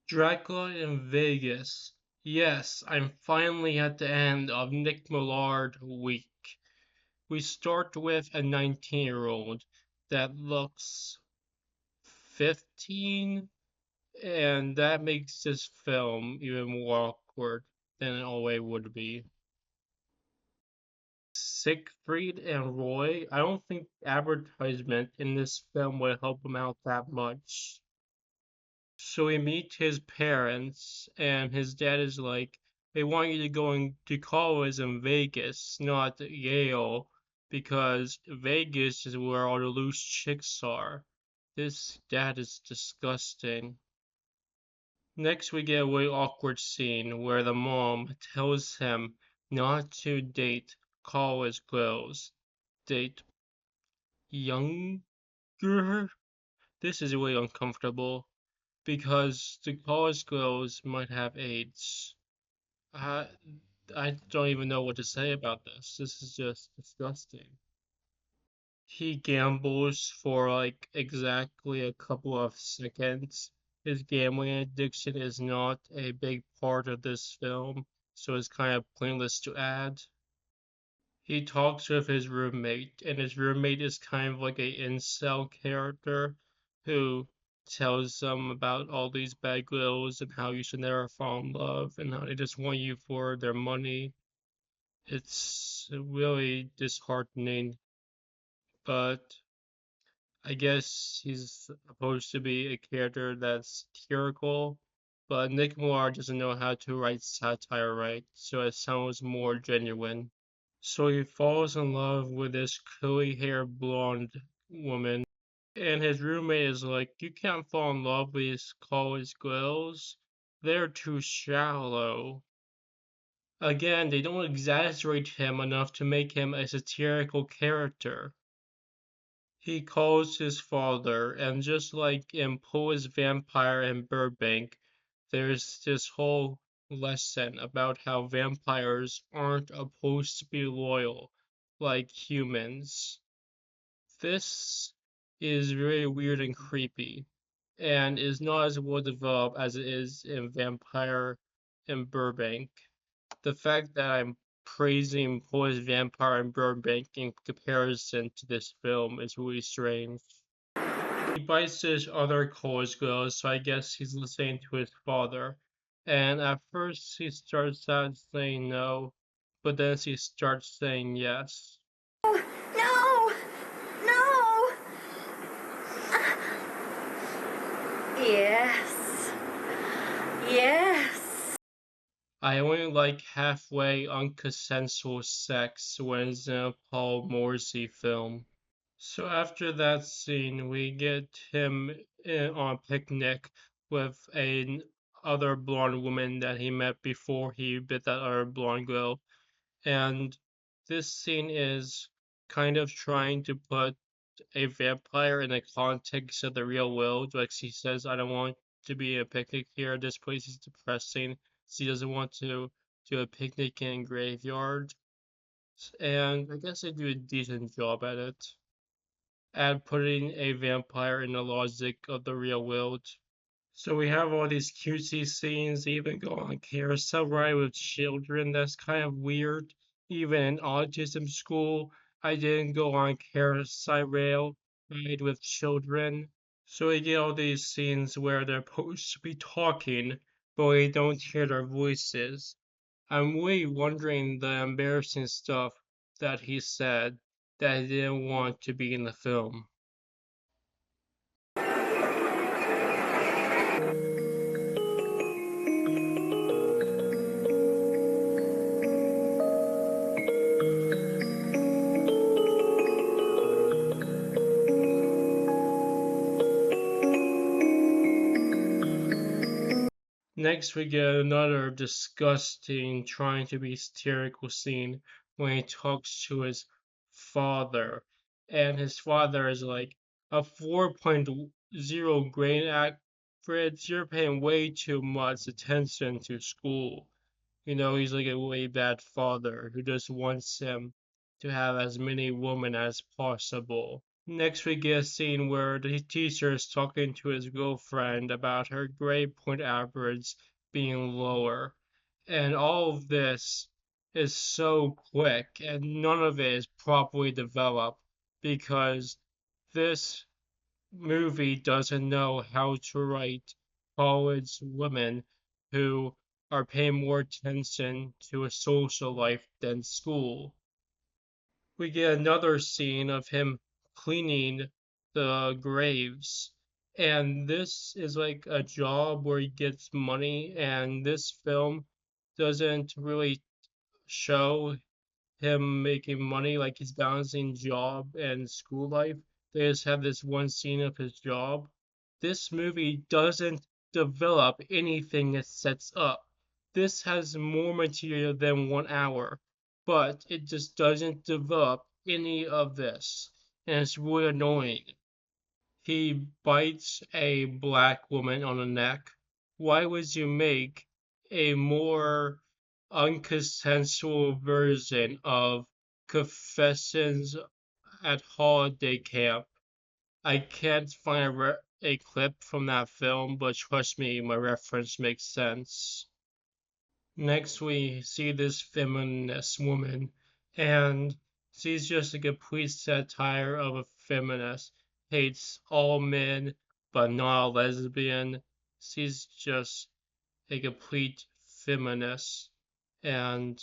Dracula in Vegas. Yes, I'm finally at the end of Nick Millard week. We start with a 19-year-old that looks 15, and that makes this film even more awkward than it always would be. Siegfried and Roy, I don't think advertisement in this film would help him out that much. So we meet his parents, and his dad is like, they want you to go to college in Vegas, not Yale, because Vegas is where all the loose chicks are. This dad is disgusting. Next, we get a really awkward scene where the mom tells him not to date college girls, date younger. This is really uncomfortable because the college girls might have AIDS. I, I don't even know what to say about this. This is just disgusting. He gambles for like exactly a couple of seconds. His gambling addiction is not a big part of this film, so it's kind of pointless to add. He talks with his roommate, and his roommate is kind of like a incel character who tells them about all these bad girls and how you should never fall in love and how they just want you for their money. It's really disheartening, but I guess he's supposed to be a character that's satirical, but Nick Moore doesn't know how to write satire right, so it sounds more genuine. So he falls in love with this curly-haired blonde woman, and his roommate is like, "You can't fall in love with these college girls. They're too shallow." Again, they don't exaggerate him enough to make him a satirical character. He calls his father, and just like in Poe's Vampire in Burbank, there's this whole lesson about how vampires aren't supposed to be loyal like humans. This is very weird and creepy, and is not as well developed as it is in Vampire in Burbank. The fact that I'm praising Poe's Vampire in Burbank in comparison to this film is really strange. He bites his other college girls, so I guess he's listening to his father. And at first he starts out saying no, but then he starts saying yes. No! No! Yes. Yes. I only like halfway unconsensual sex when it's in a Paul Morrissey film. So after that scene, we get him on a picnic with a other blonde woman that he met before he bit that other blonde girl. And this scene is kind of trying to put a vampire in the context of the real world. Like she says, I don't want to be a picnic here. This place is depressing. She doesn't want to do a picnic in a graveyard. And I guess they do a decent job at it. At putting a vampire in the logic of the real world. So we have all these cutesy scenes, even go on carousel ride with children. That's kind of weird. Even in autism school, I didn't go on carousel rail ride with children. So we get all these scenes where they're supposed to be talking, but we don't hear their voices. I'm really wondering the embarrassing stuff that he said that he didn't want to be in the film. Next, we get another disgusting, trying to be satirical scene when he talks to his father. And his father is like, a 4.0 grade average, you're paying way too much attention to school. You know, he's like a way bad father who just wants him to have as many women as possible. Next, we get a scene where the teacher is talking to his girlfriend about her grade point average being lower. And all of this is so quick, and none of it is properly developed because this movie doesn't know how to write college women who are paying more attention to a social life than school. We get another scene of him cleaning the graves. And this is like a job where he gets money, and this film doesn't really show him making money, like he's balancing job and school life. They just have this one scene of his job. This movie doesn't develop anything it sets up. This has more material than 1 hour, but it just doesn't develop any of this. And it's really annoying. He bites a black woman on the neck. Why would you make a more unconsensual version of Confessions at Holiday Camp? I can't find a clip from that film, but trust me, my reference makes sense. Next, we see this feminist woman, and she's just a complete satire of a feminist. Hates all men, but not a lesbian. She's just a complete feminist, and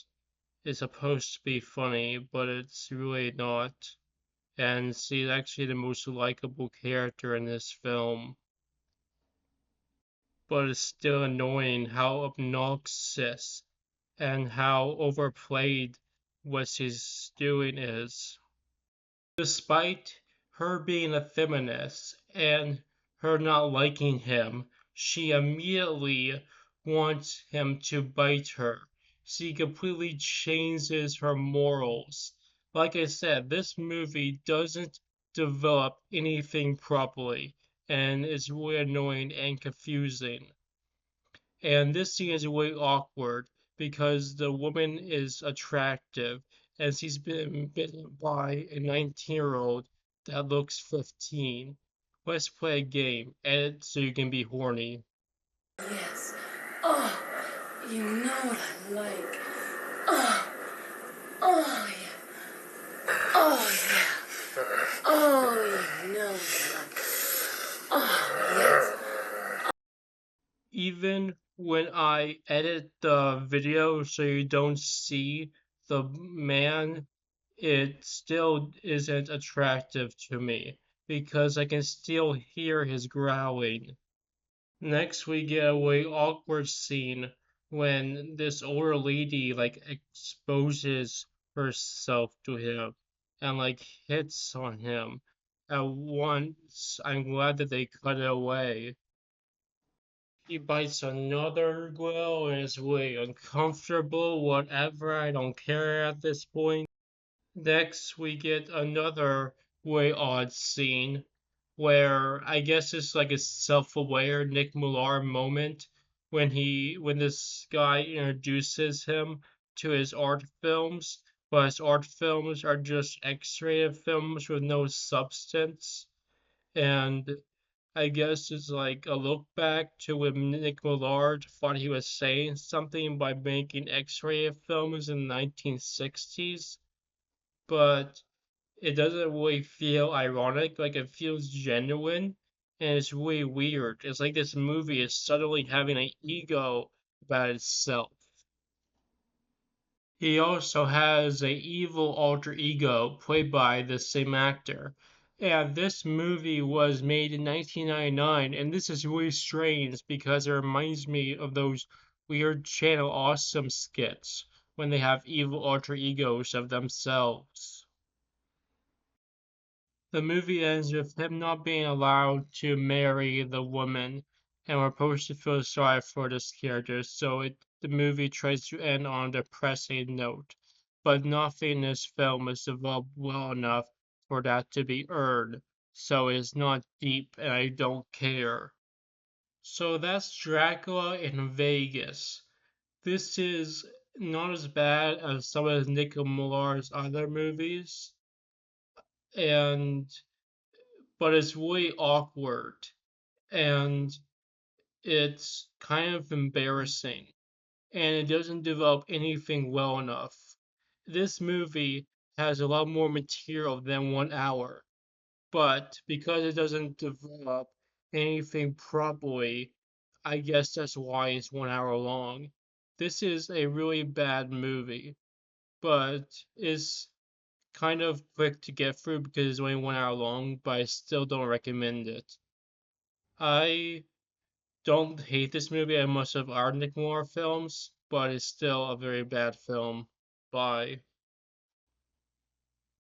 it's supposed to be funny, but it's really not. And she's actually the most likable character in this film, but it's still annoying how obnoxious and how overplayed what she's doing is. Despite her being a feminist and her not liking him, she immediately wants him to bite her. She completely changes her morals. Like I said, this movie doesn't develop anything properly, and it's really annoying and confusing. And this scene is really awkward because the woman is attractive and she's been bitten by a 19-year-old that looks 15. Let's play a game. Edit so you can be horny. Yes. Oh, you know what I like. Oh, oh, yeah. Oh, yeah. Oh, you know what I like. Oh, yes. Even when I edit the video so you don't see the man, it still isn't attractive to me because I can still hear his growling. Next, we get a really awkward scene when this older lady like exposes herself to him and like hits on him. At once, I'm glad that they cut it away. He bites another girl and it's really uncomfortable. Whatever, I don't care at this point. Next, we get another way odd scene where I guess it's like a self-aware Nick Millard moment when this guy introduces him to his art films, but his art films are just X-rated films with no substance. And I guess it's like a look back to when Nick Millard thought he was saying something by making X-rated films in the 1960s, but it doesn't really feel ironic. Like it feels genuine, and it's really weird. It's like this movie is suddenly having an ego about itself. He also has a evil alter ego played by the same actor. And this movie was made in 1999, and this is really strange because it reminds me of those weird Channel Awesome skits when they have evil alter egos of themselves. The movie ends with him not being allowed to marry the woman, and we're supposed to feel sorry for this character, so the movie tries to end on a depressing note. But nothing in this film is developed well enough for that to be earned, so it's not deep and I don't care. So that's Dracula in Vegas. This is not as bad as some of Nick Millar's other movies, and but it's really awkward and it's kind of embarrassing and it doesn't develop anything well enough. This movie has a lot more material than 1 hour, but because it doesn't develop anything properly, I guess that's why it's 1 hour long. This is a really bad movie, but it's kind of quick to get through because it's only 1 hour long, but I still don't recommend it. I don't hate this movie as much of our Nick Millard films, but it's still a very bad film. Bye.